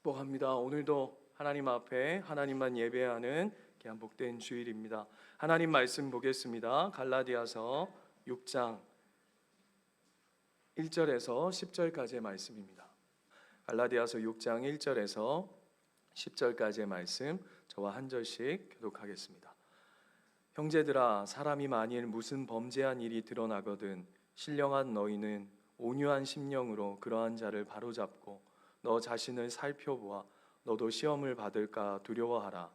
축복합니다. 오늘도 하나님 앞에 하나님만 예배하는 귀한 복된 주일입니다. 하나님 말씀 보겠습니다. 갈라디아서 6장 1절에서 10절까지의 말씀입니다. 갈라디아서 6장 1절에서 10절까지의 말씀 저와 한 절씩 교독하겠습니다. 형제들아, 사람이 만일 무슨 범죄한 일이 드러나거든 신령한 너희는 온유한 심령으로 그러한 자를 바로잡고 너 자신을 살펴보아 너도 시험을 받을까 두려워하라.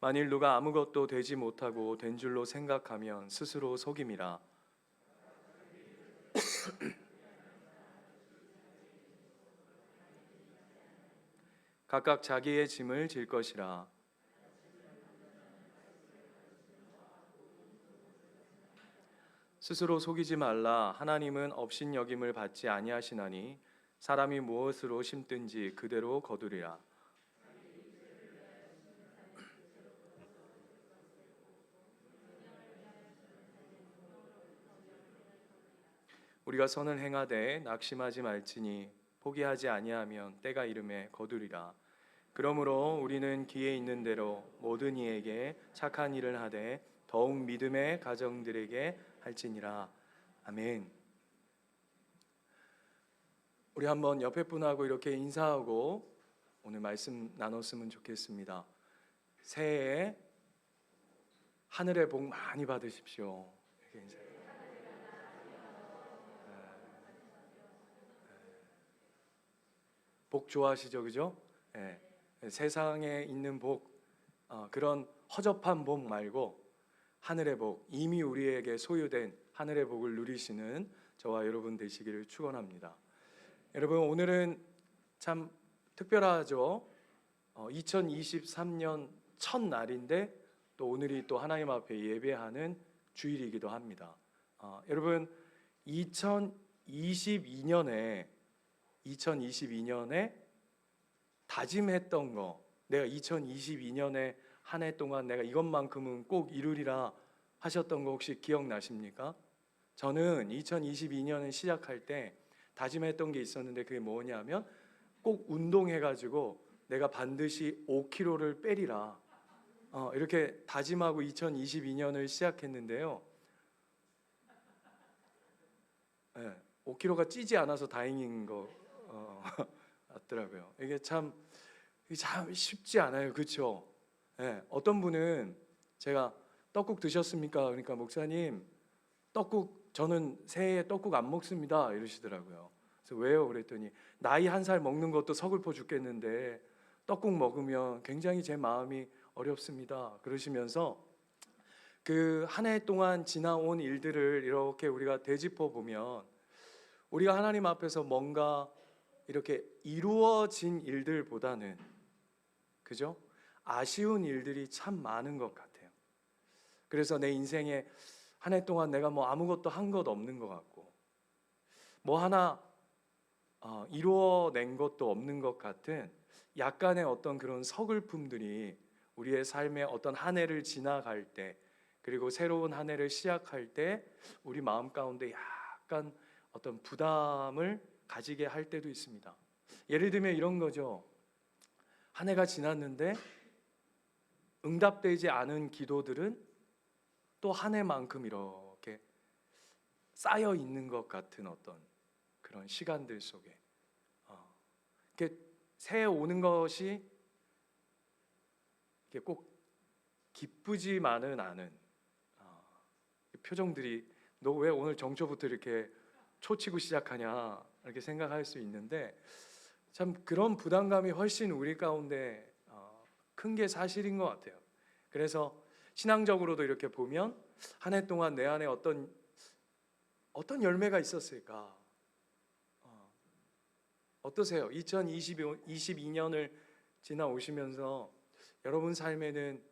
만일 누가 아무것도 되지 못하고 된 줄로 생각하면 스스로 속임이라. 각각 자기의 짐을 질 것이라. 스스로 속이지 말라. 하나님은 업신여김을 받지 아니하시나니 사람이 무엇으로 심든지 그대로 거두리라. 우리가 선을 행하되 낙심하지 말지니 포기하지 아니하면 때가 이름에 거두리라. 그러므로 우리는 기회 있는 대로 모든 이에게 착한 일을 하되 더욱 믿음의 가정들에게 할지니라. 아멘. 우리 한번 옆에 분하고 이렇게 인사하고 오늘 말씀 나눴으면 좋겠습니다. 새해에 하늘의 복 많이 받으십시오. 이렇게 인사해요. 복 좋아하시죠, 그죠? 네. 세상에 있는 복, 그런 허접한 복 말고 하늘의 복, 이미 우리에게 소유된 하늘의 복을 누리시는 저와 여러분 되시기를 축원합니다. 여러분, 오늘은 참 특별하죠. 2023년 첫 날인데 또 오늘이 또 하나님 앞에 예배하는 주일이기도 합니다. 여러분, 2022년에 다짐했던 거, 내가 2022년에 한 해 동안 내가 이것만큼은 꼭 이루리라 하셨던 거 혹시 기억나십니까? 저는 2022년을 시작할 때 다짐했던 게 있었는데 그게 뭐냐면 꼭 운동해가지고 내가 반드시 5kg를 빼리라, 이렇게 다짐하고 2022년을 시작했는데요. 5kg가 찌지 않아서 다행인 거 같더라고요. 이게 참 쉽지 않아요, 그렇죠? 어떤 분은 제가 떡국 드셨습니까? 그러니까 목사님, 떡국 저는 새해에 떡국 안 먹습니다 이러시더라고요. 그래서 왜요? 그랬더니 나이 한 살 먹는 것도 서글퍼 죽겠는데 떡국 먹으면 굉장히 제 마음이 어렵습니다 그러시면서 그 한 해 동안 지나온 일들을 이렇게 우리가 되짚어 보면 우리가 하나님 앞에서 뭔가 이렇게 이루어진 일들보다는, 그죠? 아쉬운 일들이 참 많은 것 같아요. 그래서 내 인생에 한 해 동안 내가 뭐 아무것도 한 것 없는 것 같고 뭐 하나 이루어낸 것도 없는 것 같은 약간의 어떤 그런 서글픔들이 우리의 삶의 어떤 한 해를 지나갈 때, 그리고 새로운 한 해를 시작할 때 우리 마음 가운데 약간 어떤 부담을 가지게 할 때도 있습니다. 예를 들면 이런 거죠. 한 해가 지났는데 응답되지 않은 기도들은 또 한 해만큼 이렇게 쌓여 있는 것 같은 어떤 그런 시간들 속에 이렇게 새해 오는 것이 이렇게 꼭 기쁘지만은 않은 표정들이, 너 왜 오늘 정초부터 이렇게 초치고 시작하냐 이렇게 생각할 수 있는데 참 그런 부담감이 훨씬 우리 가운데 큰 게 사실인 것 같아요. 그래서 신앙적으로도 이렇게 보면 한 해 동안 내 안에 어떤 열매가 있었을까? 어떠세요? 2022년을 지나오시면서 여러분 삶에는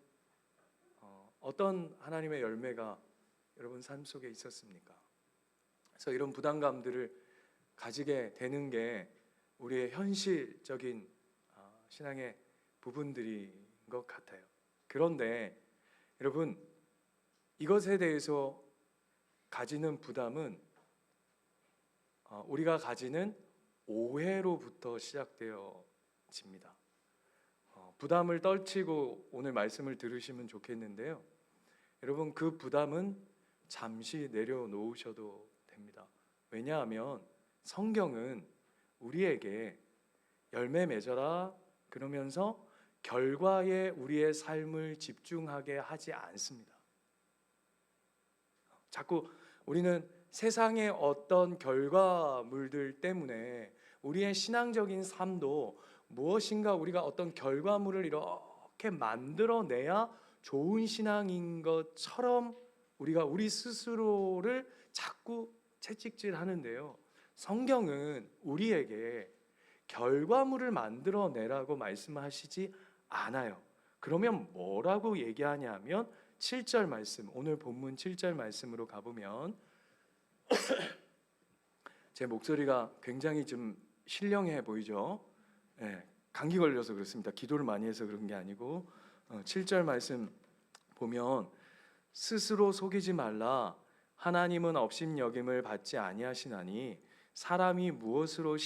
어떤 하나님의 열매가 여러분 삶 속에 있었습니까? 그래서 이런 부담감들을 가지게 되는 게 우리의 현실적인 신앙의 부분들인 것 같아요. 그런데 여러분, 이것에 대해서 가지는 부담은 우리가 가지는 오해로부터 시작되어집니다. 부담을 떨치고 오늘 말씀을 들으시면 좋겠는데요. 여러분, 그 부담은 잠시 내려놓으셔도 됩니다. 왜냐하면 성경은 우리에게 열매 맺어라 그러면서 결과에 우리의 삶을 집중하게 하지 않습니다. 자꾸 우리는 세상의 어떤 결과물들 때문에 우리의 신앙적인 삶도 무엇인가 우리가 어떤 결과물을 이렇게 만들어내야 좋은 신앙인 것처럼 우리가 우리 스스로를 자꾸 채찍질 하는데요. 성경은 우리에게 결과물을 만들어내라고 말씀하시지 않아요. 그러면 뭐라고 얘기하냐면 7절 말씀, 오늘 본문 7절 말씀으로 가보면 제 목소리가 굉장히 좀 신령해 보이죠? 네, 감기 걸려서 그렇습니다. 기도를 많이 해서 그런 게 아니고 7절 말씀 보면 스스로 속이지 말라. 하나님은 업신여김을 받지 아니하시나니 사람이 무엇으로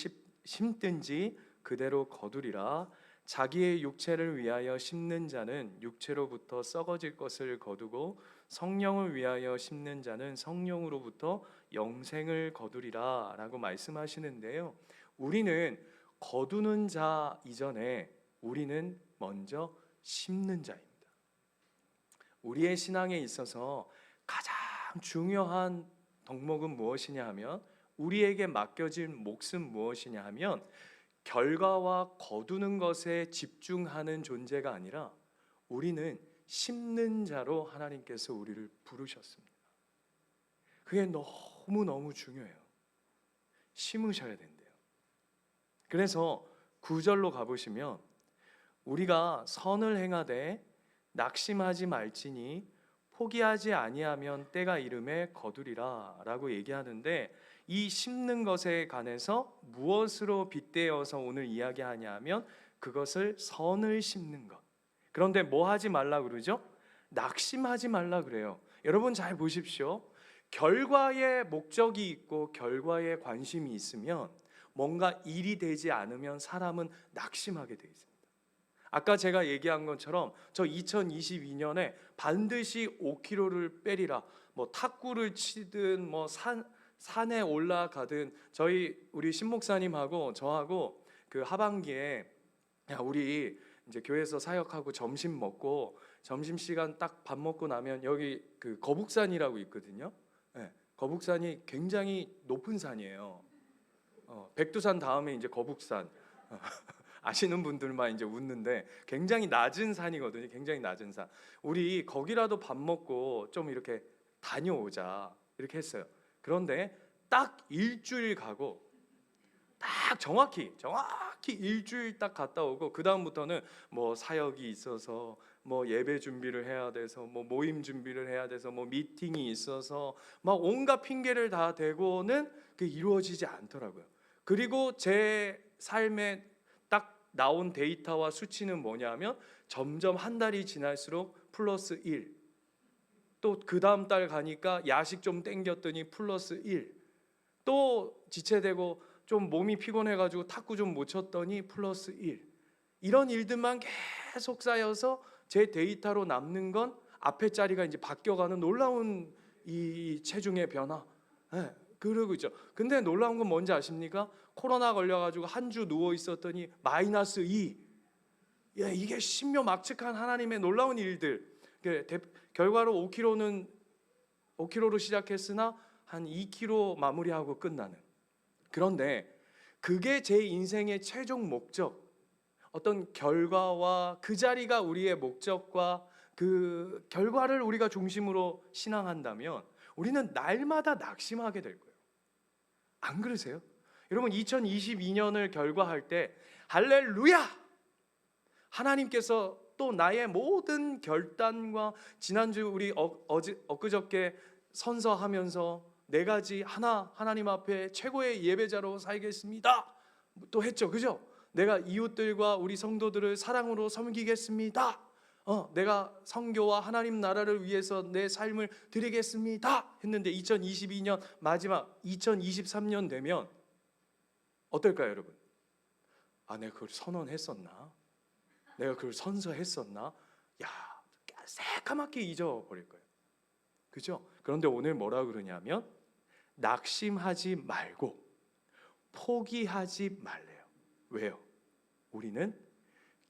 심든지 그대로 거두리라. 자기의 육체를 위하여 심는 자는 육체로부터 썩어질 것을 거두고 성령을 위하여 심는 자는 성령으로부터 영생을 거두리라 라고 말씀하시는데요. 우리는 거두는 자 이전에 우리는 먼저 심는 자입니다. 우리의 신앙에 있어서 가장 중요한 덕목은 무엇이냐 하면, 우리에게 맡겨진 몫은 무엇이냐 하면 결과와 거두는 것에 집중하는 존재가 아니라 우리는 심는 자로 하나님께서 우리를 부르셨습니다. 그게 너무너무 중요해요. 심으셔야 된대요. 그래서 9절로 가보시면 우리가 선을 행하되 낙심하지 말지니 포기하지 아니하면 때가 이름에 거두리라 라고 얘기하는데, 이 심는 것에 관해서 무엇으로 빗대어서 오늘 이야기하냐 하면 그것을 선을 심는 것. 그런데 뭐 하지 말라 그러죠? 낙심하지 말라 그래요. 여러분 잘 보십시오. 결과에 목적이 있고 결과에 관심이 있으면 뭔가 일이 되지 않으면 사람은 낙심하게 돼 있습니다. 아까 제가 얘기한 것처럼 저 2022년에 반드시 5kg를 빼리라, 뭐 탁구를 치든 뭐 산에 올라가든, 우리 신목사님하고 저하고 그 하반기에 우리 이제 교회에서 사역하고 점심 먹고 점심시간 딱 밥 먹고 나면 여기 그 거북산이라고 있거든요. 네, 거북산이 굉장히 높은 산이에요. 백두산 다음에 이제 거북산. 아시는 분들만 이제 웃는데 굉장히 낮은 산이거든요. 굉장히 낮은 산. 우리 거기라도 밥 먹고 좀 이렇게 다녀오자 이렇게 했어요. 그런데 딱 일주일 가고 딱 정확히 일주일 딱 갔다 오고, 그 다음부터는 뭐 사역이 있어서 뭐 예배 준비를 해야 돼서 뭐 모임 준비를 해야 돼서 뭐 미팅이 있어서 막 온갖 핑계를 다 대고는 그게 이루어지지 않더라고요. 그리고 제 삶에 딱 나온 데이터와 수치는 뭐냐면 점점 한 달이 지날수록 플러스 1, 또 그 다음 달 가니까 야식 좀 땡겼더니 플러스 1, 또 지체되고 좀 몸이 피곤해가지고 탁구 좀 못 쳤더니 플러스 1. 이런 일들만 계속 쌓여서 제 데이터로 남는 건 앞에 자리가 이제 바뀌어가는 놀라운 이 체중의 변화. 네, 그러고 있죠. 근데 놀라운 건 뭔지 아십니까? 코로나 걸려가지고 한 주 누워 있었더니 마이너스 2. 예, 이게 신묘막측한 하나님의 놀라운 일들. 결과로 5kg로 시작했으나 한 2kg 마무리하고 끝나는. 그런데 그게 제 인생의 최종 목적, 어떤 결과와 그 자리가 우리의 목적과 그 결과를 우리가 중심으로 신앙한다면 우리는 날마다 낙심하게 될 거예요. 안 그러세요? 여러분 2022년을 결과할 때 할렐루야! 하나님께서 또 나의 모든 결단과, 지난주 우리 엊그저께 선서하면서 4가지 하나님 앞에 최고의 예배자로 살겠습니다 또 했죠. 그죠? 내가 이웃들과 우리 성도들을 사랑으로 섬기겠습니다. 내가 선교와 하나님 나라를 위해서 내 삶을 드리겠습니다 했는데 2022년 마지막 2023년 되면 어떨까요, 여러분? 내가 그걸 선언했었나? 내가 그걸 선서했었나? 야, 새까맣게 잊어버릴 거예요. 그죠? 그런데 오늘 뭐라 그러냐면 낙심하지 말고 포기하지 말래요. 왜요? 우리는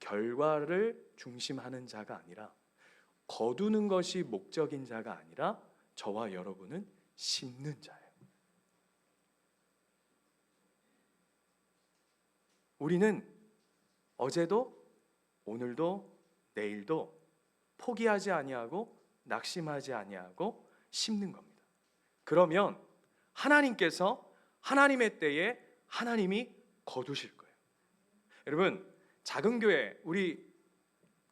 결과를 중심하는 자가 아니라, 거두는 것이 목적인 자가 아니라, 저와 여러분은 심는 자예요. 우리는 어제도 오늘도 내일도 포기하지 아니하고 낙심하지 아니하고 심는 겁니다. 그러면 하나님께서 하나님의 때에 하나님이 거두실 거예요. 여러분, 작은 교회, 우리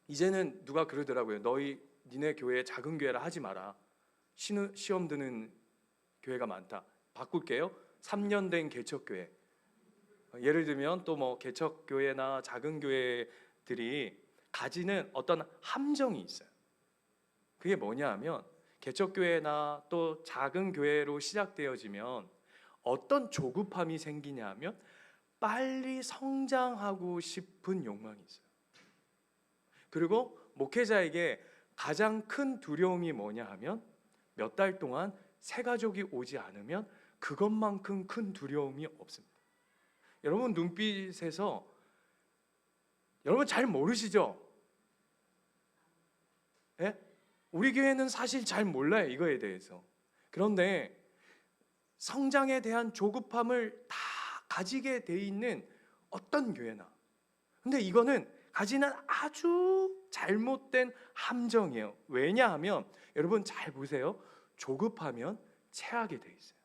이제는 누가 그러더라고요. 니네 교회에 작은 교회라 하지 마라. 시험 드는 교회가 많다. 바꿀게요. 3년 된 개척교회. 예를 들면 또 뭐 개척교회나 작은 교회들이 가지는 어떤 함정이 있어요. 그게 뭐냐 하면, 개척교회나 또 작은 교회로 시작되어지면 어떤 조급함이 생기냐 하면 빨리 성장하고 싶은 욕망이 있어요. 그리고 목회자에게 가장 큰 두려움이 뭐냐 하면, 몇 달 동안 새 가족이 오지 않으면 그것만큼 큰 두려움이 없습니다. 여러분 눈빛에서 여러분 잘 모르시죠? 예? 우리 교회는 사실 잘 몰라요, 이거에 대해서. 그런데 성장에 대한 조급함을 다 가지게 돼 있는 어떤 교회나, 근데 이거는 가지는 아주 잘못된 함정이에요. 왜냐하면 여러분 잘 보세요. 조급하면 체하게 돼 있어요.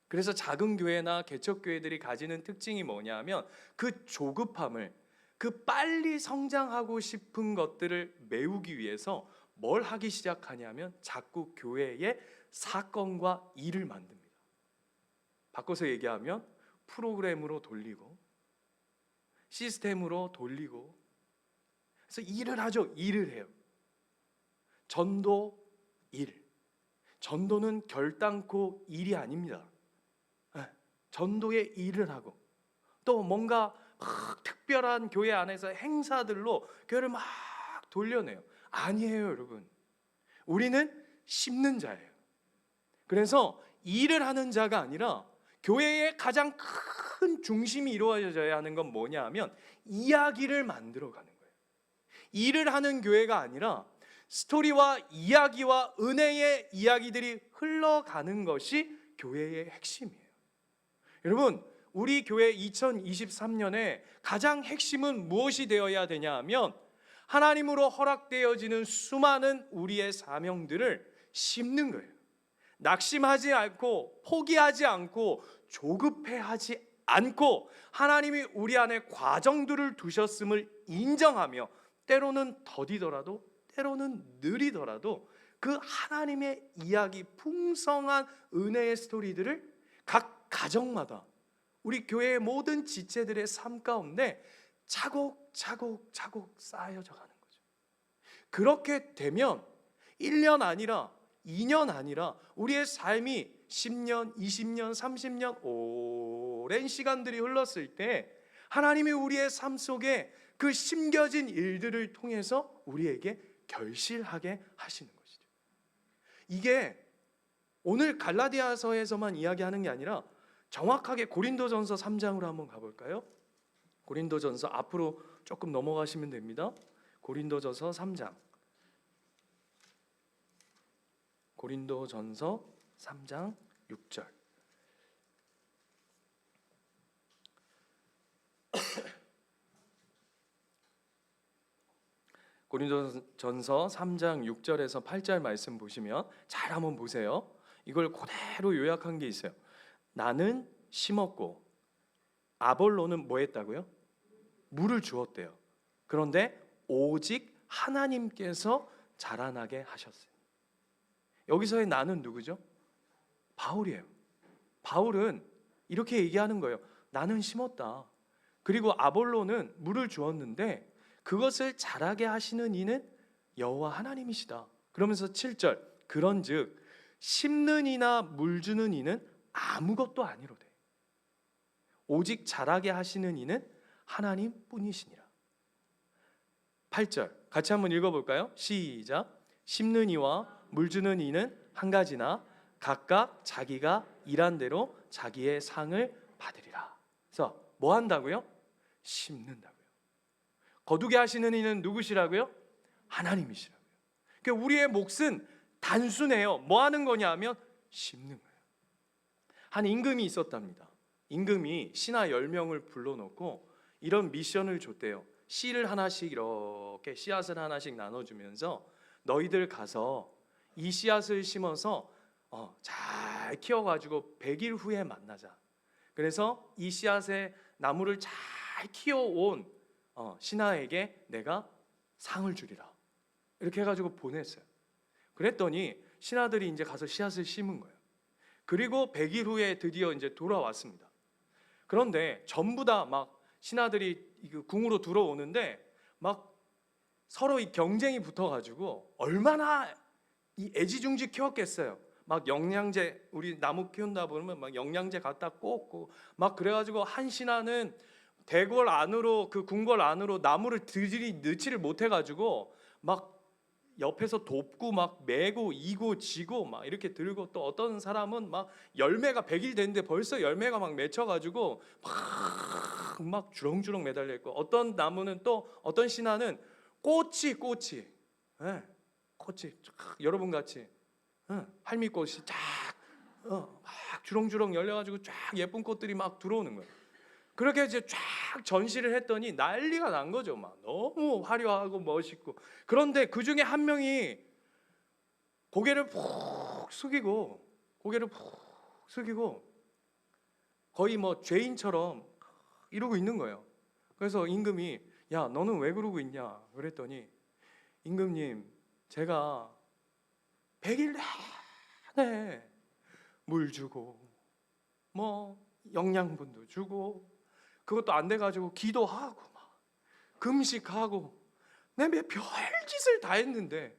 그래서 작은 교회나 개척교회들이 가지는 특징이 뭐냐면, 그 조급함을, 그 빨리 성장하고 싶은 것들을 메우기 위해서 뭘 하기 시작하냐면 자꾸 교회에 사건과 일을 만듭니다. 바꿔서 얘기하면 프로그램으로 돌리고 시스템으로 돌리고, 그래서 일을 하죠. 일을 해요. 전도 일. 전도는 결단코 일이 아닙니다. 전도의 일을 하고, 또 뭔가 특별한 교회 안에서 행사들로 교회를 막 돌려내요. 아니에요, 여러분. 우리는 심는 자예요. 그래서 일을 하는 자가 아니라, 교회의 가장 큰 중심이 이루어져야 하는 건 뭐냐 하면 이야기를 만들어가는 거예요. 일을 하는 교회가 아니라 스토리와 이야기와 은혜의 이야기들이 흘러가는 것이 교회의 핵심이에요. 여러분, 우리 교회 2023년에 가장 핵심은 무엇이 되어야 되냐 하면, 하나님으로 허락되어지는 수많은 우리의 사명들을 심는 거예요. 낙심하지 않고 포기하지 않고 조급해하지 않고, 하나님이 우리 안에 과정들을 두셨음을 인정하며, 때로는 더디더라도 때로는 느리더라도 그 하나님의 이야기, 풍성한 은혜의 스토리들을 각 가정마다, 우리 교회의 모든 지체들의 삶 가운데 차곡차곡 쌓여져 가는 거죠. 그렇게 되면 1년 아니라 2년 아니라 우리의 삶이 10년, 20년, 30년 오랜 시간들이 흘렀을 때 하나님이 우리의 삶 속에 그 심겨진 일들을 통해서 우리에게 결실하게 하시는 것이죠. 이게 오늘 갈라디아서에서만 이야기하는 게 아니라 정확하게 고린도전서 3장으로 한번 가볼까요? 고린도전서 앞으로 조금 넘어가시면 됩니다. 고린도전서 3장. 고린도전서 3장 6절. 고린도전서 3장 6절에서 8절 말씀 보시면 잘 한번 보세요. 이걸 그대로 요약한 게 있어요. 나는 심었고 아볼로는 뭐 했다고요? 물을 주었대요. 그런데 오직 하나님께서 자라나게 하셨어요. 여기서의 나는 누구죠? 바울이에요. 바울은 이렇게 얘기하는 거예요. 나는 심었다. 그리고 아볼로는 물을 주었는데 그것을 자라게 하시는 이는 여호와 하나님이시다. 그러면서 7절, 그런즉 심는 이나 물 주는 이는 아무것도 아니로되. 오직 자라게 하시는 이는 하나님뿐이시니라. 8절 같이 한번 읽어볼까요? 시작. 심는 이와 물 주는 이는 한 가지나 각각 자기가 일한 대로 자기의 상을 받으리라. 그래서 뭐 한다고요? 심는다고요. 거두게 하시는 이는 누구시라고요? 하나님이시라고요. 그러니까 우리의 몫은 단순해요. 뭐 하는 거냐면 심는 거예요. 한 임금이 있었답니다. 임금이 신하 10명을 불러놓고 이런 미션을 줬대요. 씨를 하나씩 이렇게 씨앗을 하나씩 나눠주면서 너희들 가서 이 씨앗을 심어서 잘 키워가지고 100일 후에 만나자. 그래서 이 씨앗의 나무를 잘 키워온 신하에게 내가 상을 주리라. 이렇게 해가지고 보냈어요. 그랬더니 신하들이 이제 가서 씨앗을 심은 거예요. 그리고 100일 후에 드디어 이제 돌아왔습니다. 그런데 전부 다 막 신하들이 궁으로 들어오는데 막 서로 이 경쟁이 붙어가지고 얼마나 이 애지중지 키웠겠어요. 막 영양제, 우리 나무 키운다 보면 막 영양제 갖다 꽂고 막 그래가지고 한 신하는 대궐 안으로 그 궁궐 안으로 나무를 넣지를 못해가지고 막 옆에서 돕고 막 메고 이고 지고 막 이렇게 들고, 또 어떤 사람은 막 열매가 100일 됐는데 벌써 열매가 막 맺혀가지고 막 주렁주렁 매달려 있고, 어떤 나무는 또 어떤 신하는 꽃이 예, 꽃이 여러분 같이 할미꽃이 막 주렁주렁 열려가지고 쫙 예쁜 꽃들이 막 들어오는 거예요. 그렇게 이제 쫙 전시를 했더니 난리가 난 거죠. 막 너무 화려하고 멋있고. 그런데 그 중에 한 명이 고개를 푹 숙이고 거의 뭐 죄인처럼 이러고 있는 거예요. 그래서 임금이 야 너는 왜 그러고 있냐 그랬더니, 임금님 제가 100일 내내 물 주고 뭐 영양분도 주고 그것도 안 돼가지고 기도하고 막 금식하고 내 별짓을 다 했는데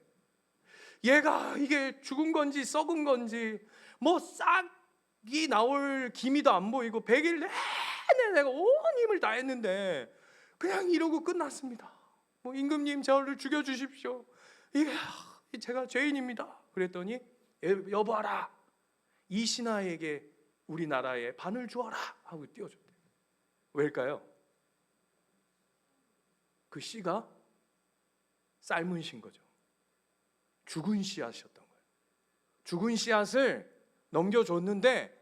얘가 이게 죽은 건지 썩은 건지 뭐 싹이 나올 기미도 안 보이고 100일 내내 내가 온 힘을 다 했는데 그냥 이러고 끝났습니다. 뭐 임금님 저를 죽여주십시오. 이게 제가 죄인입니다. 그랬더니 여보아라, 이 신하에게 우리나라의 반을 주어라 하고 띄워줬대요. 왜일까요? 그 씨가 삶은 씨인 거죠. 죽은 씨앗이었던 거예요. 죽은 씨앗을 넘겨줬는데,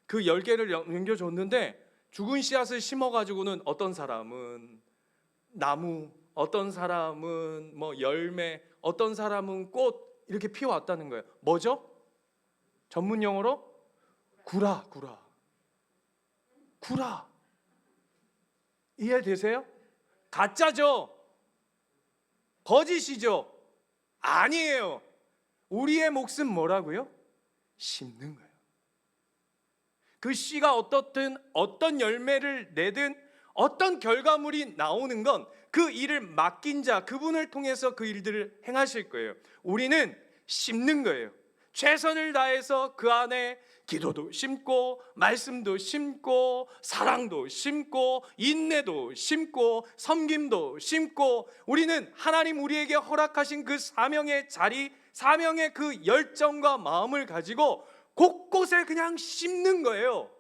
그 10개를 넘겨줬는데 죽은 씨앗을 심어가지고는 어떤 사람은 나무, 어떤 사람은 뭐 열매, 어떤 사람은 꽃 이렇게 피워왔다는 거예요. 뭐죠? 전문 용어로 구라. 이해되세요? 가짜죠? 거짓이죠? 아니에요. 우리의 몫은 뭐라고요? 심는 거예요. 그 씨가 어떻든 어떤 열매를 내든 어떤 결과물이 나오는 건 그 일을 맡긴 자, 그분을 통해서 그 일들을 행하실 거예요. 우리는 심는 거예요. 최선을 다해서 그 안에 기도도 심고 말씀도 심고 사랑도 심고 인내도 심고 섬김도 심고, 우리는 하나님 우리에게 허락하신 그 사명의 자리, 사명의 그 열정과 마음을 가지고 곳곳에 그냥 심는 거예요.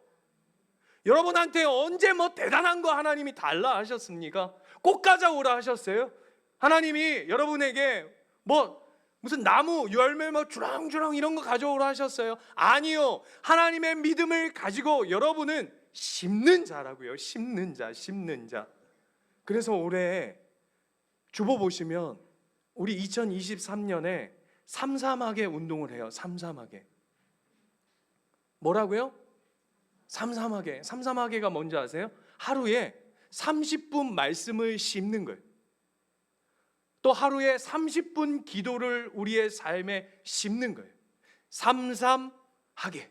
여러분한테 언제 뭐 대단한 거 하나님이 달라 하셨습니까? 꽃 가져오라 하셨어요? 하나님이 여러분에게 뭐 무슨 나무 열매 뭐 주렁주렁 이런 거 가져오라 하셨어요? 아니요. 하나님의 믿음을 가지고 여러분은 심는 자라고요. 심는 자. 그래서 올해 주보 보시면 우리 2023년에 삼삼하게 운동을 해요. 삼삼하게. 뭐라고요? 삼삼하게. 삼삼하게가 뭔지 아세요? 하루에 30분 말씀을 심는 거예요. 또 하루에 30분 기도를 우리의 삶에 심는 거예요. 삼삼하게.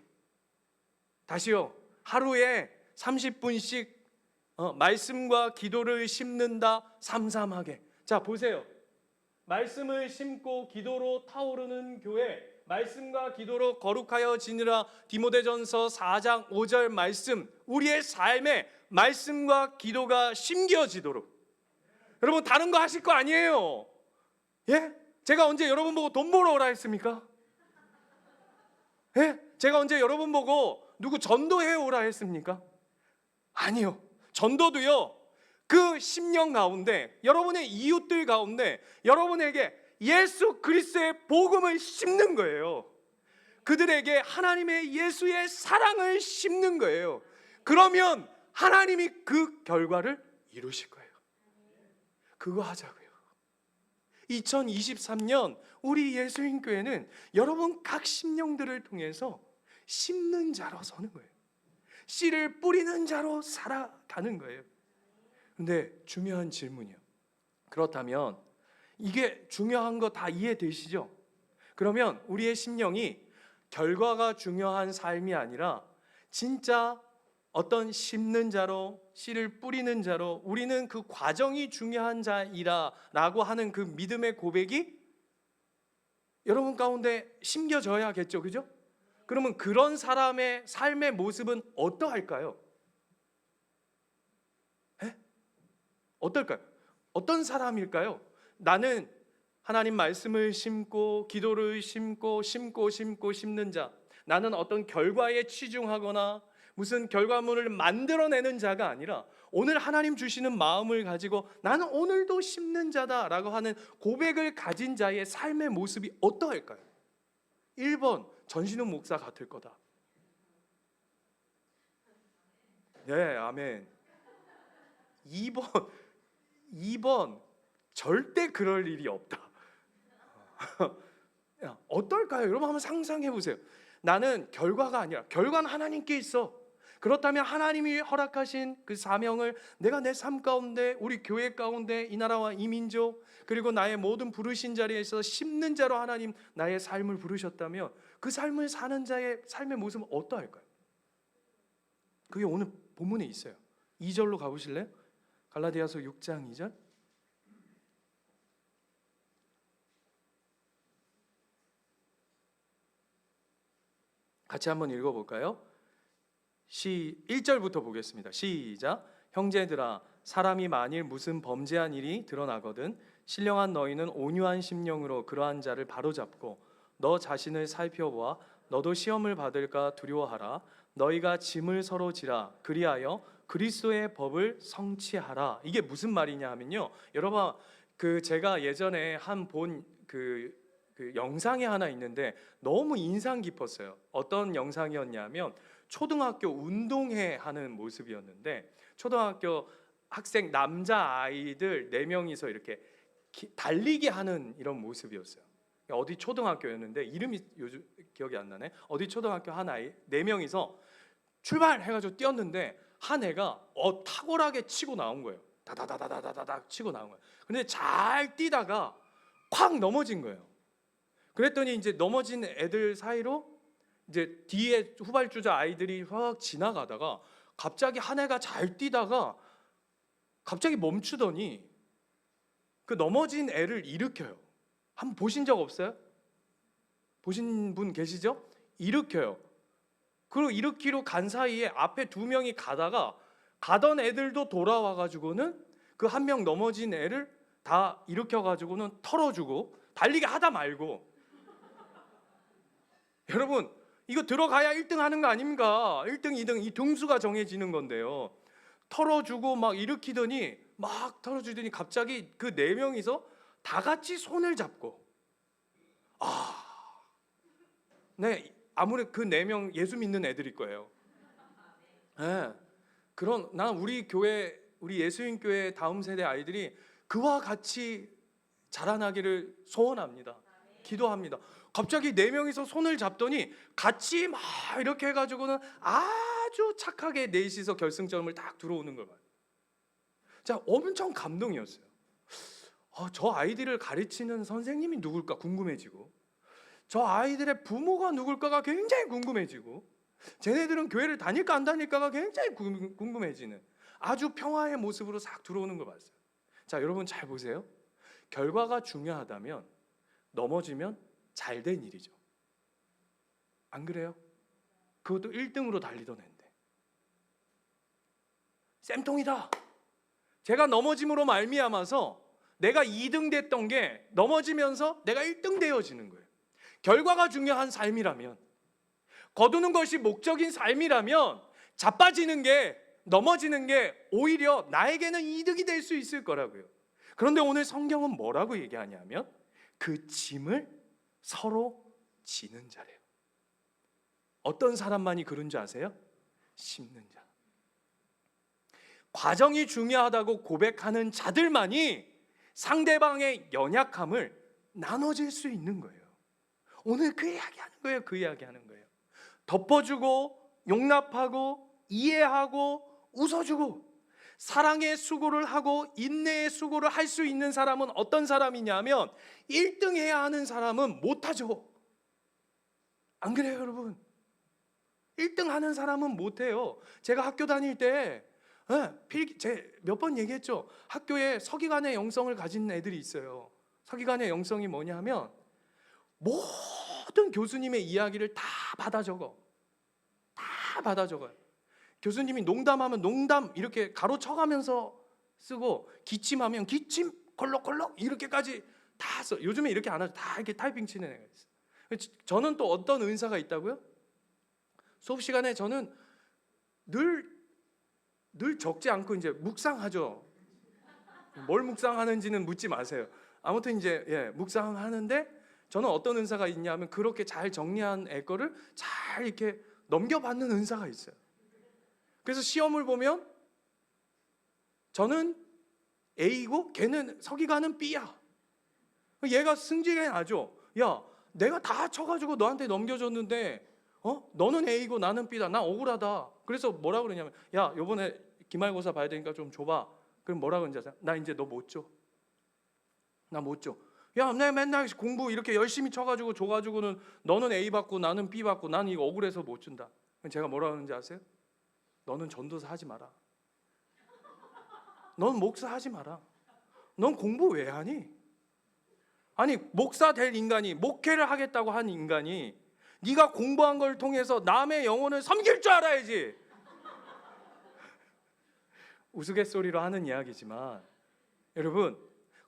다시요. 하루에 30분씩 말씀과 기도를 심는다. 삼삼하게. 자 보세요. 말씀을 심고 기도로 타오르는 교회, 말씀과 기도로 거룩하여 지니라. 디모데전서 4장 5절 말씀, 우리의 삶에 말씀과 기도가 심겨지도록. 여러분 다른 거 하실 거 아니에요. 예? 제가 언제 여러분 보고 돈 벌어 오라 했습니까? 예? 제가 언제 여러분 보고 누구 전도해 오라 했습니까? 아니요. 전도도요, 그 10년 가운데 여러분의 이웃들 가운데 여러분에게 예수 그리스도의 복음을 심는 거예요. 그들에게 하나님의 예수의 사랑을 심는 거예요. 그러면 하나님이 그 결과를 이루실 거예요. 그거 하자고요. 2023년 우리 예수인교회는 여러분 각 심령들을 통해서 심는 자로 서는 거예요. 씨를 뿌리는 자로 살아가는 거예요. 근데 중요한 질문이요. 그렇다면 이게 중요한 거 다 이해되시죠? 그러면 우리의 심령이 결과가 중요한 삶이 아니라 진짜 어떤 심는 자로, 씨를 뿌리는 자로, 우리는 그 과정이 중요한 자이라 라고 하는 그 믿음의 고백이 여러분 가운데 심겨져야겠죠, 그죠? 그러면 그런 사람의 삶의 모습은 어떠할까요? 에? 어떨까요? 어떤 사람일까요? 나는 하나님 말씀을 심고 기도를 심고 심는 자, 나는 어떤 결과에 치중하거나 무슨 결과물을 만들어내는 자가 아니라 오늘 하나님 주시는 마음을 가지고 나는 오늘도 심는 자다라고 하는 고백을 가진 자의 삶의 모습이 어떠할까요? 1번 전신욱 목사 같을 거다. 네, 아멘. 2번 절대 그럴 일이 없다. 어떨까요? 여러분 한번 상상해 보세요. 나는 결과가 아니라, 결과는 하나님께 있어. 그렇다면 하나님이 허락하신 그 사명을 내가 내 삶 가운데, 우리 교회 가운데, 이 나라와 이 민족, 그리고 나의 모든 부르신 자리에서 심는 자로 하나님 나의 삶을 부르셨다면 그 삶을 사는 자의 삶의 모습은 어떠할까요? 그게 오늘 본문에 있어요. 2절로 가보실래요? 갈라디아서 6장 2절. 같이 한번 읽어볼까요? 1절부터 보겠습니다. 시작. 형제들아, 사람이 만일 무슨 범죄한 일이 드러나거든 신령한 너희는 온유한 심령으로 그러한 자를 바로잡고 너 자신을 살펴보아 너도 시험을 받을까 두려워하라. 너희가 짐을 서로 지라. 그리하여 그리스도의 법을 성취하라. 이게 무슨 말이냐 하면요, 여러분 제가 예전에 본 영상이 하나 있는데 너무 인상 깊었어요. 어떤 영상이었냐면 초등학교 운동회 하는 모습이었는데, 초등학교 학생 남자 아이들 4명이서 이렇게 달리기 하는 이런 모습이었어요. 어디 초등학교였는데 이름이 요즘 기억이 안 나네. 어디 초등학교 한 아이 4명이서 출발해가지고 뛰었는데 한 애가 탁월하게 치고 나온 거예요. 다다다다다다닥 치고 나온 거예요. 근데 잘 뛰다가 콱 넘어진 거예요. 그랬더니 이제 넘어진 애들 사이로 이제 뒤에 후발주자 아이들이 확 지나가다가 갑자기 한 애가 잘 뛰다가 갑자기 멈추더니 그 넘어진 애를 일으켜요. 한번 보신 적 없어요? 보신 분 계시죠? 일으켜요. 그리고 일으키러 간 사이에 앞에 2명이 가던 애들도 돌아와가지고는 그 1명 넘어진 애를 다 일으켜가지고는 털어주고 달리기 하다 말고. 여러분 이거 들어가야 1등 하는 거 아닙니까? 1등, 2등 이 등수가 정해지는 건데요. 털어주고 막 일으키더니 막 털어주더니 갑자기 그 4명이서 다 같이 손을 잡고, 네, 아무래도 그 4명 예수 믿는 애들일 거예요. 네, 난 우리 교회, 우리 예수님 교회 다음 세대 아이들이 그와 같이 자라나기를 소원합니다. 기도합니다. 갑자기 4명이서 손을 잡더니 같이 막 이렇게 해가지고는 아주 착하게 넷이서 결승점을 딱 들어오는 걸 봐요. 자, 엄청 감동이었어요. 저 아이들을 가르치는 선생님이 누굴까 궁금해지고, 저 아이들의 부모가 누굴까가 굉장히 궁금해지고, 쟤네들은 교회를 다닐까 안 다닐까가 굉장히 궁금해지는 아주 평화의 모습으로 싹 들어오는 걸 봤어요. 자, 여러분 잘 보세요. 결과가 중요하다면 넘어지면 잘 된 일이죠. 안 그래요? 그것도 1등으로 달리던 애인데. 쌤통이다. 제가 넘어짐으로 말미암아서 내가 2등 됐던 게 넘어지면서 내가 1등 되어지는 거예요. 결과가 중요한 삶이라면, 거두는 것이 목적인 삶이라면 자빠지는 게, 넘어지는 게 오히려 나에게는 이득이 될 수 있을 거라고요. 그런데 오늘 성경은 뭐라고 얘기하냐면 그 짐을 서로 지는 자래요. 어떤 사람만이 그런 줄 아세요? 심는 자. 과정이 중요하다고 고백하는 자들만이 상대방의 연약함을 나눠질 수 있는 거예요. 오늘 그 이야기하는 거예요. 그 이야기하는 거예요. 덮어주고 용납하고 이해하고 웃어주고 사랑의 수고를 하고 인내의 수고를 할 수 있는 사람은 어떤 사람이냐면 1등 해야 하는 사람은 못하죠. 안 그래요, 여러분? 1등 하는 사람은 못해요. 제가 학교 다닐 때 몇 번 얘기했죠. 학교에 서기관의 영성을 가진 애들이 있어요. 서기관의 영성이 뭐냐면 모든 교수님의 이야기를 다 받아 적어. 다 받아 적어요. 교수님이 농담하면 농담 이렇게 가로쳐가면서 쓰고, 기침하면 기침 콜록콜록 이렇게까지 다 써. 요즘에 이렇게 안 하죠. 다 이렇게 타이핑 치는 애가 있어요. 저는 또 어떤 은사가 있다고요? 수업 시간에 저는 늘 적지 않고 이제 묵상하죠. 뭘 묵상하는지는 묻지 마세요. 아무튼 이제 묵상하는데 저는 어떤 은사가 있냐면 그렇게 잘 정리한 애 거를 잘 이렇게 넘겨받는 은사가 있어요. 그래서 시험을 보면 저는 A고 걔는 서기관은 B야. 얘가 승질이 나죠. 야, 내가 다 쳐가지고 너한테 넘겨줬는데 너는 A고 나는 B다. 나 억울하다. 그래서 뭐라 그러냐면, 야, 요번에 기말고사 봐야 되니까 좀 줘봐. 그럼 뭐라 그러는지 아세요? 나 이제 너 못 줘. 나 못 줘. 야, 내가 맨날 공부 이렇게 열심히 쳐가지고 줘가지고는 너는 A 받고 나는 B 받고 나는 이거 억울해서 못 준다. 그럼 제가 뭐라 그러는지 아세요? 너는 전도사 하지 마라. 넌 목사 하지 마라. 넌 공부 왜 하니? 아니, 목사 될 인간이, 목회를 하겠다고 한 인간이 네가 공부한 걸 통해서 남의 영혼을 섬길 줄 알아야지. 우스갯소리로 하는 이야기지만 여러분,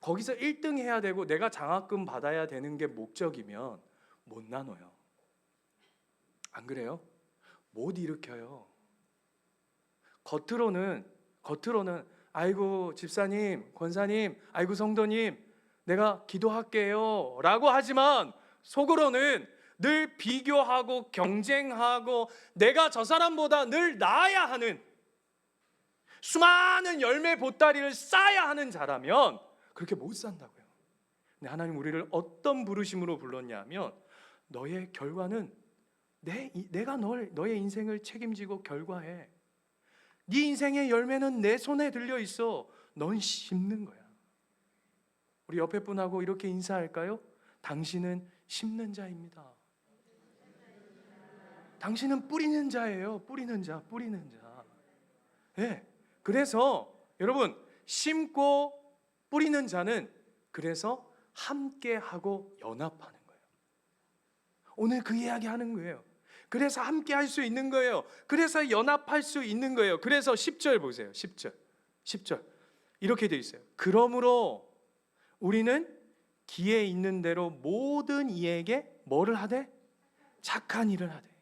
거기서 1등 해야 되고 내가 장학금 받아야 되는 게 목적이면 못 나눠요. 안 그래요? 못 일으켜요. 겉으로는 아이고 집사님, 권사님, 아이고 성도님, 내가 기도할게요 라고 하지만 속으로는 늘 비교하고 경쟁하고 내가 저 사람보다 늘 나아야 하는, 수많은 열매 보따리를 쌓아야 하는 자라면 그렇게 못 산다고요. 근데 하나님 우리를 어떤 부르심으로 불렀냐면 너의 결과는 내가 너의 인생을 책임지고 결과해. 네 인생의 열매는 내 손에 들려 있어. 넌 심는 거야. 우리 옆에 분하고 이렇게 인사할까요? 당신은 심는 자입니다. 당신은 뿌리는 자예요. 뿌리는 자. 네. 그래서 여러분, 심고 뿌리는 자는 그래서 함께하고 연합하는 거예요. 오늘 그 이야기 하는 거예요. 그래서 함께 할 수 있는 거예요. 그래서 연합할 수 있는 거예요. 그래서 10절 보세요. 10절 이렇게 돼 있어요. 그러므로 우리는 기에 있는 대로 모든 이에게 뭐를 하되? 착한 일을 하되.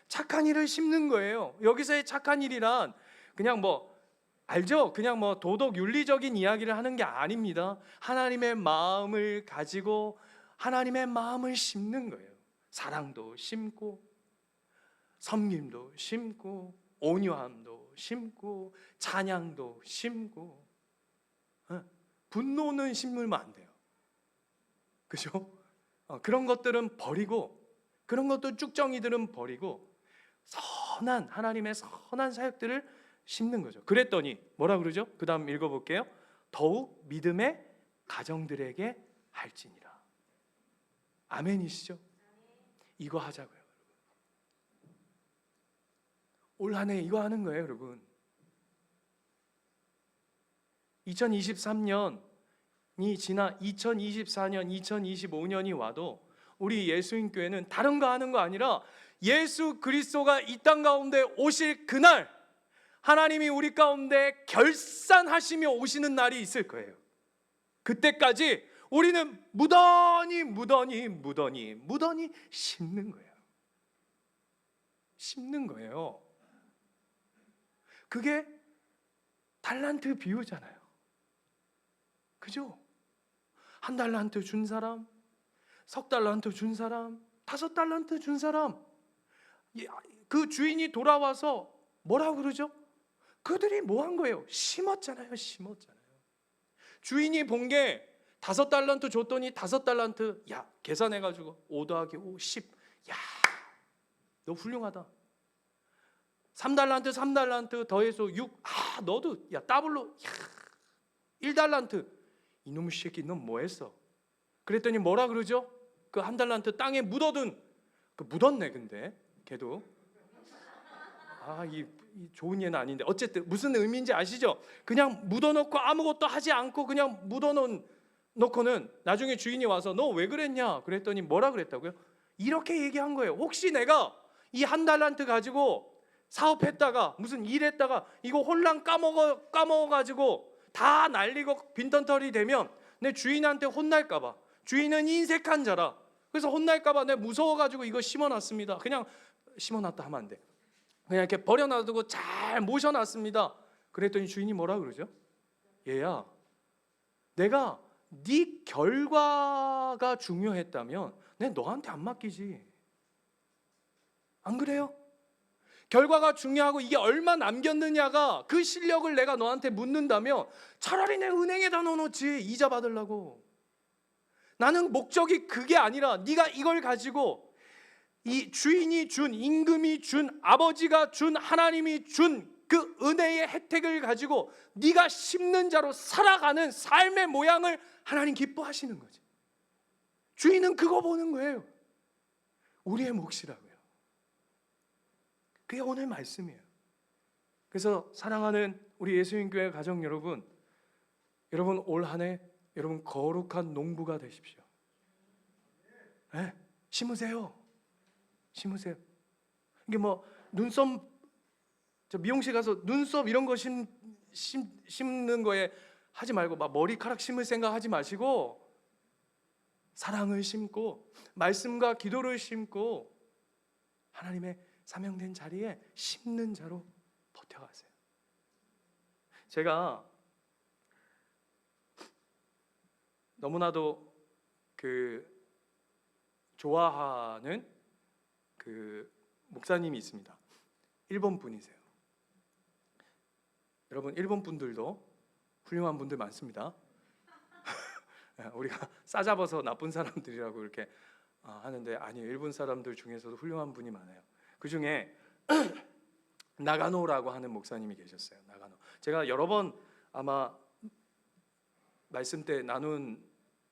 착한 일을 심는 거예요. 여기서의 착한 일이란 그냥 알죠? 그냥 도덕 윤리적인 이야기를 하는 게 아닙니다. 하나님의 마음을 가지고 하나님의 마음을 심는 거예요. 사랑도 심고 섬김도 심고 온유함도 심고 찬양도 심고. 분노는 심으면 안 돼요. 그죠? 그런 것들은 버리고, 그런 것도 쭉정이들은 버리고 하나님의 선한 사역들을 심는 거죠. 그랬더니 뭐라 그러죠? 그 다음 읽어볼게요. 더욱 믿음의 가정들에게 할지니라. 아멘이시죠? 이거 하자고요. 올 한 해 이거 하는 거예요, 여러분. 2023년이 지나 2024년, 2025년이 와도 우리 예수님교회는 다른 거 하는 거 아니라 예수 그리스도가 이 땅 가운데 오실 그날 하나님이 우리 가운데 결산하시며 오시는 날이 있을 거예요. 그때까지 우리는 무던히 심는 거예요. 심는 거예요. 그게 달란트 비유잖아요. 그죠? 1달란트 준 사람, 3달란트 준 사람, 5달란트 준 사람, 그 주인이 돌아와서 뭐라고 그러죠? 그들이 뭐 한 거예요? 심었잖아요. 주인이 본 게 5달란트 줬더니 5달란트, 야 계산해가지고 5 더하기 5, 10. 야 너 훌륭하다. 3달란트 더해서 6. 아 너도 야 더블로. 야 1달란트. 이놈의 새끼 넌 뭐 했어? 그랬더니 뭐라 그러죠? 그 1달란트 땅에 묻어둔, 그 묻었네. 근데 걔도 이 좋은 예는 아닌데 어쨌든 무슨 의미인지 아시죠? 그냥 묻어놓고 아무것도 하지 않고 그냥 묻어놓고는 나중에 주인이 와서 너 왜 그랬냐? 그랬더니 뭐라 그랬다고요? 이렇게 얘기한 거예요. 혹시 내가 이 1달란트 가지고 사업했다가 무슨 일했다가 이거 홀랑 까먹어가지고 다 날리고 빈털터리 되면 내 주인한테 혼날까봐. 주인은 인색한 자라. 그래서 혼날까봐 내가 무서워가지고 이거 심어놨습니다. 그냥 심어놨다 하면 안 돼. 그냥 이렇게 버려놔두고 잘 모셔놨습니다. 그랬더니 주인이 뭐라 그러죠? 얘야, 내가 네 결과가 중요했다면 내가 너한테 안 맡기지. 안 그래요? 결과가 중요하고 이게 얼마 남겼느냐가 그 실력을 내가 너한테 묻는다면 차라리 내 은행에다 넣어놓지, 이자 받으려고. 나는 목적이 그게 아니라 네가 이걸 가지고 이 주인이 준, 임금이 준, 아버지가 준, 하나님이 준 그 은혜의 혜택을 가지고 네가 심는 자로 살아가는 삶의 모양을 하나님 기뻐하시는 거지. 주인은 그거 보는 거예요. 우리의 몫이라고요. 그게 오늘 말씀이에요. 그래서 사랑하는 우리 예수님교회 가정 여러분 올 한 해 여러분 거룩한 농부가 되십시오. 네, 심으세요. 이게 뭐 눈썹, 저 미용실 가서 눈썹 이런 거 심는 거에 하지 말고 막 머리카락 심을 생각 하지 마시고 사랑을 심고 말씀과 기도를 심고 하나님의 사명된 자리에 심는 자로 버텨가세요. 제가 너무나도 좋아하는 목사님이 있습니다. 일본 분이세요. 여러분 일본 분들도 훌륭한 분들 많습니다. 우리가 싸잡아서 나쁜 사람들이라고 이렇게 하는데 아니에요. 일본 사람들 중에서도 훌륭한 분이 많아요. 그 중에 나가노라고 하는 목사님이 계셨어요. 나가노. 제가 여러 번 아마 말씀 때 나눈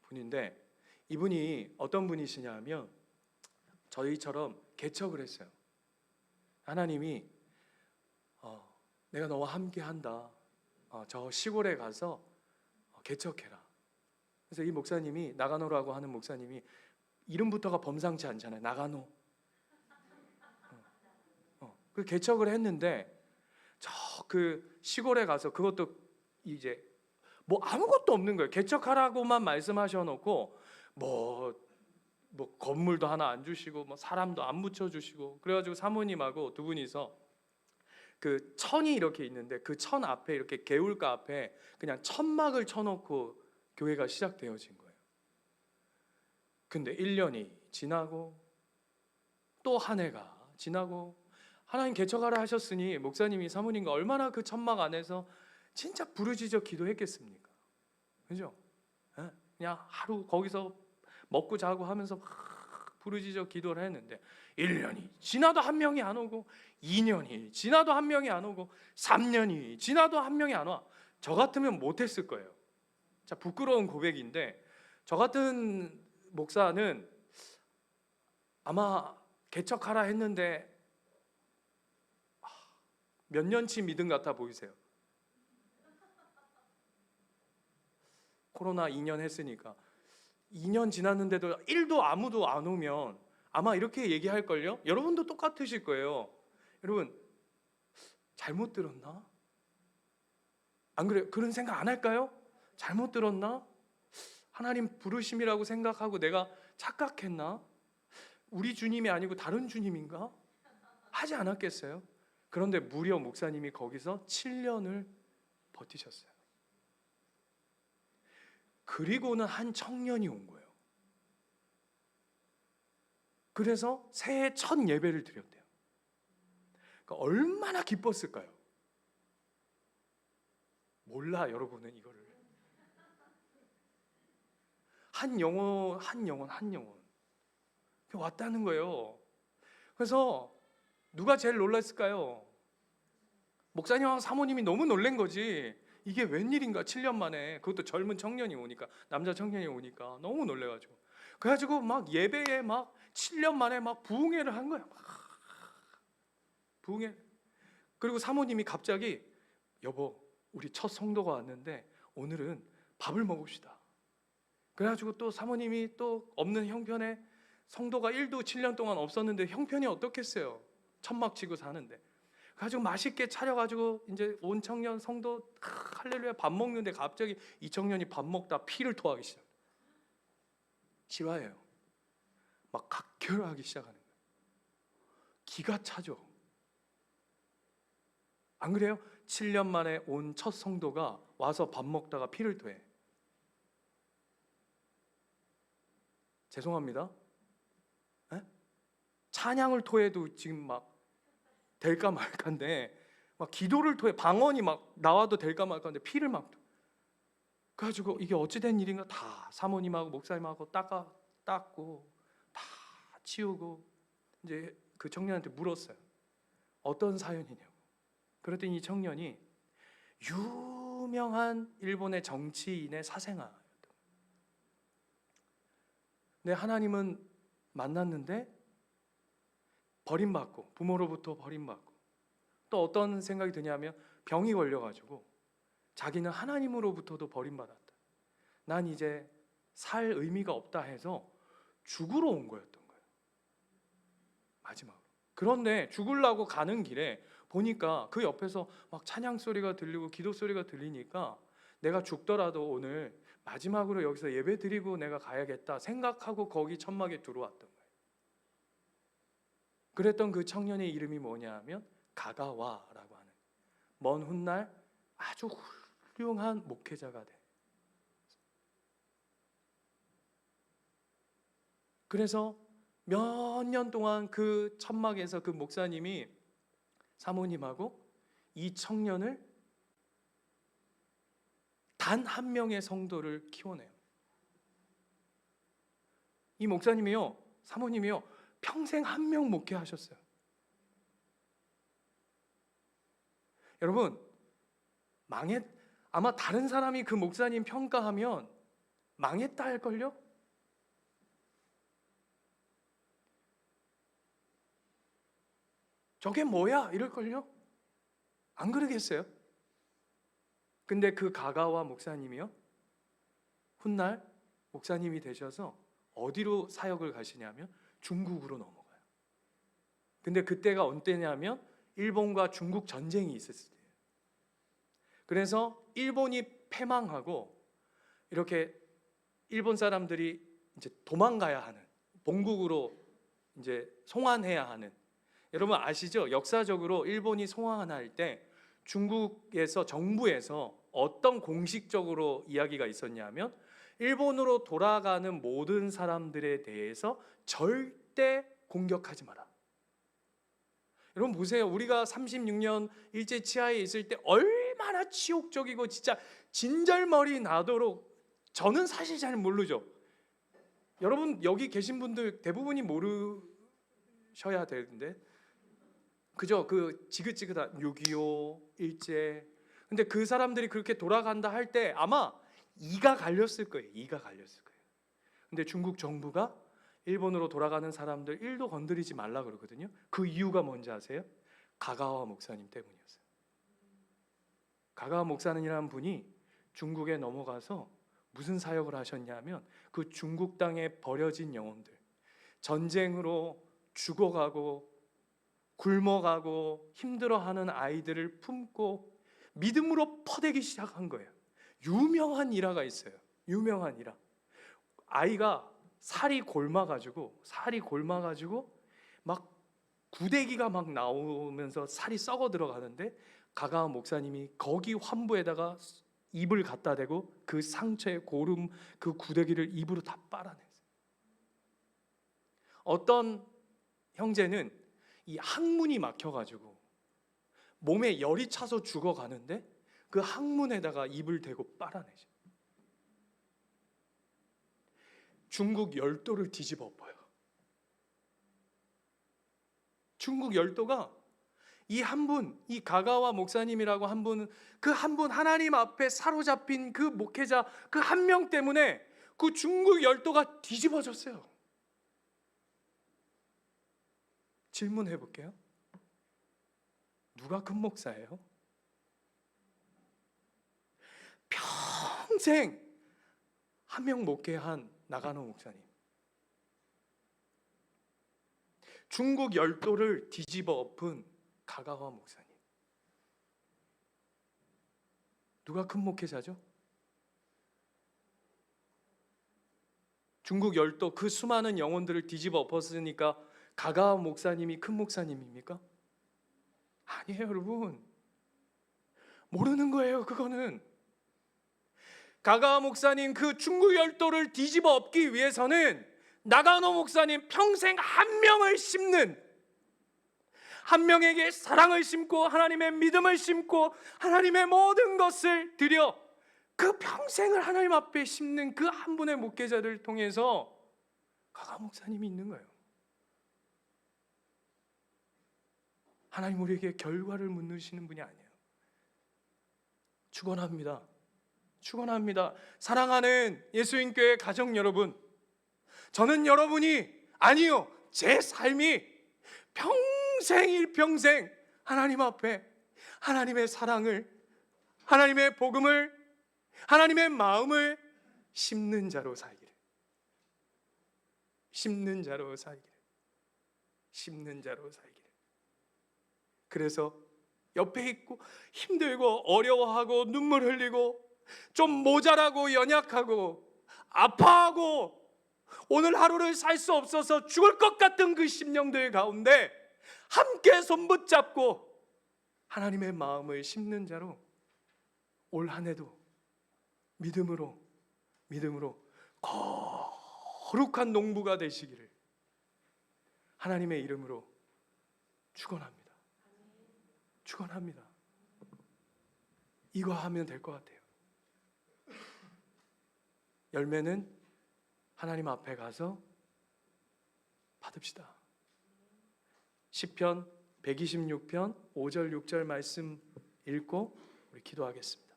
분인데 이분이 어떤 분이시냐 하면 저희처럼 개척을 했어요. 하나님이 내가 너와 함께 한다. 저 시골에 가서 개척해라. 그래서 이 목사님이 나가노라고 하는 목사님이 이름부터가 범상치 않잖아요. 나가노. 그 개척을 했는데 저 그 시골에 가서 그것도 이제 뭐 아무것도 없는 거예요. 개척하라고만 말씀하셔놓고 뭐 건물도 하나 안 주시고 뭐 사람도 안 붙여 주시고 그래가지고 사모님하고 두 분이서 그 천이 이렇게 있는데 그 천 앞에 이렇게 개울가 앞에 그냥 천막을 쳐놓고 교회가 시작되어진 거예요. 근데 1년이 지나고 또 한 해가 지나고 하나님 개척하라 하셨으니 목사님이 사모님과 얼마나 그 천막 안에서 진짜 부르짖어 기도했겠습니까? 그죠? 그냥 하루 거기서 먹고 자고 하면서 막 부르짖어 기도를 했는데 1년이 지나도 한 명이 안 오고 2년이 지나도 한 명이 안 오고 3년이 지나도 한 명이 안 와. 저 같으면 못했을 거예요. 자, 부끄러운 고백인데 저 같은 목사는 아마 개척하라 했는데 몇 년치 믿음 같아 보이세요? 코로나 2년 했으니까 2년 지났는데도 1도 아무도 안 오면 아마 이렇게 얘기할걸요? 여러분도 똑같으실 거예요. 여러분, 잘못 들었나? 안 그래요? 그런 생각 안 할까요? 잘못 들었나? 하나님 부르심이라고 생각하고 내가 착각했나? 우리 주님이 아니고 다른 주님인가? 하지 않았겠어요? 그런데 무려 목사님이 거기서 7년을 버티셨어요. 그리고는 한 청년이 온 거예요. 그래서 새해 첫 예배를 드렸대요. 그러니까 얼마나 기뻤을까요? 몰라, 여러분은 이거를. 한 영혼 왔다는 거예요. 그래서 누가 제일 놀랐을까요? 목사님하고 사모님이 너무 놀란 거지. 이게 웬일인가, 7년 만에. 그것도 젊은 청년이 오니까, 남자 청년이 오니까 너무 놀래가지고. 그래가지고 막 예배에 막 7년 만에 막 부흥회를 한 거야. 막 부흥회. 그리고 사모님이 갑자기, 여보, 우리 첫 성도가 왔는데 오늘은 밥을 먹읍시다. 그래가지고 또 사모님이 또 없는 형편에, 성도가 1도 7년 동안 없었는데 형편이 어떻겠어요? 천막 치고 사는데. 그래가지고 맛있게 차려가지고 이제 온 청년 성도 할렐루야 밥 먹는데 갑자기 이 청년이 밥 먹다 피를 토하기 시작. 실화예요. 막 각혈하기 시작하는 거예요. 기가 차죠. 안 그래요? 7년 만에 온 첫 성도가 와서 밥 먹다가 피를 토해. 죄송합니다. 에? 찬양을 토해도 지금 막 될까 말까인데, 막 기도를 토해, 방언이 막 나와도 될까 말까인데 피를 막 토. 그래가지고 이게 어찌된 일인가 다 사모님하고 목사님하고 닦고 다 치우고 이제 그 청년한테 물었어요. 어떤 사연이냐고. 그랬더니 이 청년이 유명한 일본의 정치인의 사생아였던. 근데 하나님은 만났는데 버림받고, 부모로부터 버림받고, 또 어떤 생각이 드냐면 병이 걸려가지고 자기는 하나님으로부터도 버림받았다. 난 이제 살 의미가 없다 해서 죽으러 온 거였던 거예요. 마지막으로. 그런데 죽으려고 가는 길에 보니까 그 옆에서 막 찬양 소리가 들리고 기도 소리가 들리니까 내가 죽더라도 오늘 마지막으로 여기서 예배 드리고 내가 가야겠다 생각하고 거기 천막에 들어왔던 거예요. 그랬던 그 청년의 이름이 뭐냐 하면 가가와라고 하는, 먼 훗날 아주 훌륭한 목회자가 돼. 그래서 몇 년 동안 그 천막에서 그 목사님이 사모님하고 이 청년을 단 한 명의 성도를 키워내요. 이 목사님이요, 사모님이요, 평생 한 명 목회하셨어요. 여러분, 아마 다른 사람이 그 목사님 평가하면 망했다 할걸요? 저게 뭐야? 이럴걸요? 안 그러겠어요? 근데 그 가가와 목사님이요, 훗날 목사님이 되셔서 어디로 사역을 가시냐면 중국으로 넘어가요. 근데 그때가 언제냐면 일본과 중국 전쟁이 있었을 때예요. 그래서 일본이 패망하고 이렇게 일본 사람들이 이제 도망가야 하는, 본국으로 이제 송환해야 하는. 여러분 아시죠? 역사적으로 일본이 송환할 때 중국에서, 정부에서 어떤 공식적으로 이야기가 있었냐면 일본으로 돌아가는 모든 사람들에 대해서 절대 공격하지 마라. 여러분 보세요. 우리가 36년 일제 치하에 있을 때 얼마나 치욕적이고 진짜 진절머리 나도록, 저는 사실 잘 모르죠. 여러분 여기 계신 분들 대부분이 모르셔야 되는데, 그죠? 그 지긋지긋한 6.25 일제. 근데 그 사람들이 그렇게 돌아간다 할 때 아마 이가 갈렸을 거예요. 이가 갈렸을 거예요. 근데 중국 정부가 일본으로 돌아가는 사람들 1도 건드리지 말라 그러거든요. 그 이유가 뭔지 아세요? 가가와 목사님 때문이었어요. 가가와 목사님이라는 분이 중국에 넘어가서 무슨 사역을 하셨냐면 그 중국 땅에 버려진 영혼들, 전쟁으로 죽어가고 굶어가고 힘들어하는 아이들을 품고 믿음으로 퍼대기 시작한 거예요. 유명한 일화가 있어요. 유명한 일화. 아이가 살이 골마가지고 막 구데기가 막 나오면서 살이 썩어 들어가는데 가가와 목사님이 거기 환부에다가 입을 갖다 대고 그 상처에 고름 그 구데기를 입으로 다 빨아냈어요. 어떤 형제는 이 항문이 막혀가지고 몸에 열이 차서 죽어가는데 그 항문에다가 입을 대고 빨아내죠. 중국 열도를 뒤집어 엎어요. 중국 열도가 이 한 분, 이 가가와 목사님이라고 한 분, 그 한 분 하나님 앞에 사로잡힌 그 목회자 그 한 명 때문에 그 중국 열도가 뒤집어졌어요. 질문해 볼게요. 누가 큰 목사예요? 평생 한 명 목회한 나가노 목사님. 중국 열도를 뒤집어 엎은 가가와 목사님. 누가 큰 목회자죠? 중국 열도 그 수많은 영혼들을 뒤집어 엎었으니까 가가와 목사님이 큰 목사님입니까? 아니에요, 여러분. 모르는 거예요, 그거는. 가가와 목사님 그 중국 열도를 뒤집어 엎기 위해서는 나가노 목사님 평생 한 명을 심는, 한 명에게 사랑을 심고 하나님의 믿음을 심고 하나님의 모든 것을 드려 그 평생을 하나님 앞에 심는 그 한 분의 목회자를 통해서 가가 목사님이 있는 거예요. 하나님 우리에게 결과를 묻으시는 분이 아니에요. 축원합니다. 축원합니다. 사랑하는 예수님교회 가족 여러분, 저는 여러분이 아니요, 제 삶이 평생 일평생 하나님 앞에 하나님의 사랑을, 하나님의 복음을, 하나님의 마음을 심는 자로 살기를, 심는 자로 살기를, 심는 자로 살기를. 그래서 옆에 있고 힘들고 어려워하고 눈물 흘리고 좀 모자라고 연약하고 아파하고 오늘 하루를 살 수 없어서 죽을 것 같은 그 심령들 가운데 함께 손붙잡고 하나님의 마음을 심는 자로 올 한 해도 믿음으로 거룩한 농부가 되시기를 하나님의 이름으로 축원합니다. 축원합니다. 이거 하면 될 것 같아요. 열매는 하나님 앞에 가서 받읍시다. 시편 126편 5절 6절 말씀 읽고 우리 기도하겠습니다.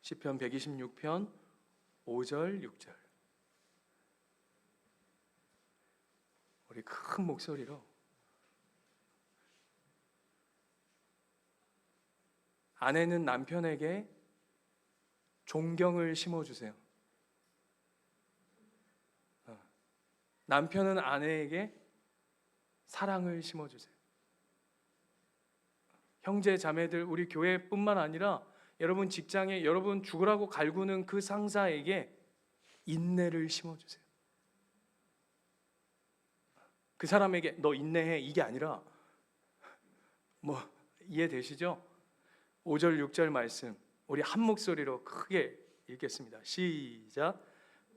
시편 126편 5절 6절 우리 큰 목소리로 아내는 남편에게 존경을 심어주세요. 남편은 아내에게 사랑을 심어주세요. 형제 자매들, 우리 교회뿐만 아니라 여러분 직장에 여러분 죽으라고 갈구는 그 상사에게 인내를 심어주세요. 그 사람에게 너 인내해 이게 아니라 뭐 이해되시죠? 5절 6절 말씀 우리 한 목소리로 크게 읽겠습니다. 시작.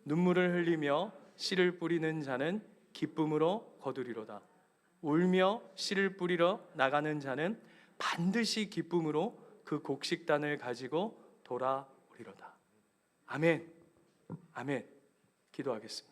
눈물을 흘리며 씨를 뿌리는 자는 기쁨으로 거두리로다. 울며 씨를 뿌리러 나가는 자는 반드시 기쁨으로 그 곡식단을 가지고 돌아오리로다. 아멘. 아멘. 기도하겠습니다.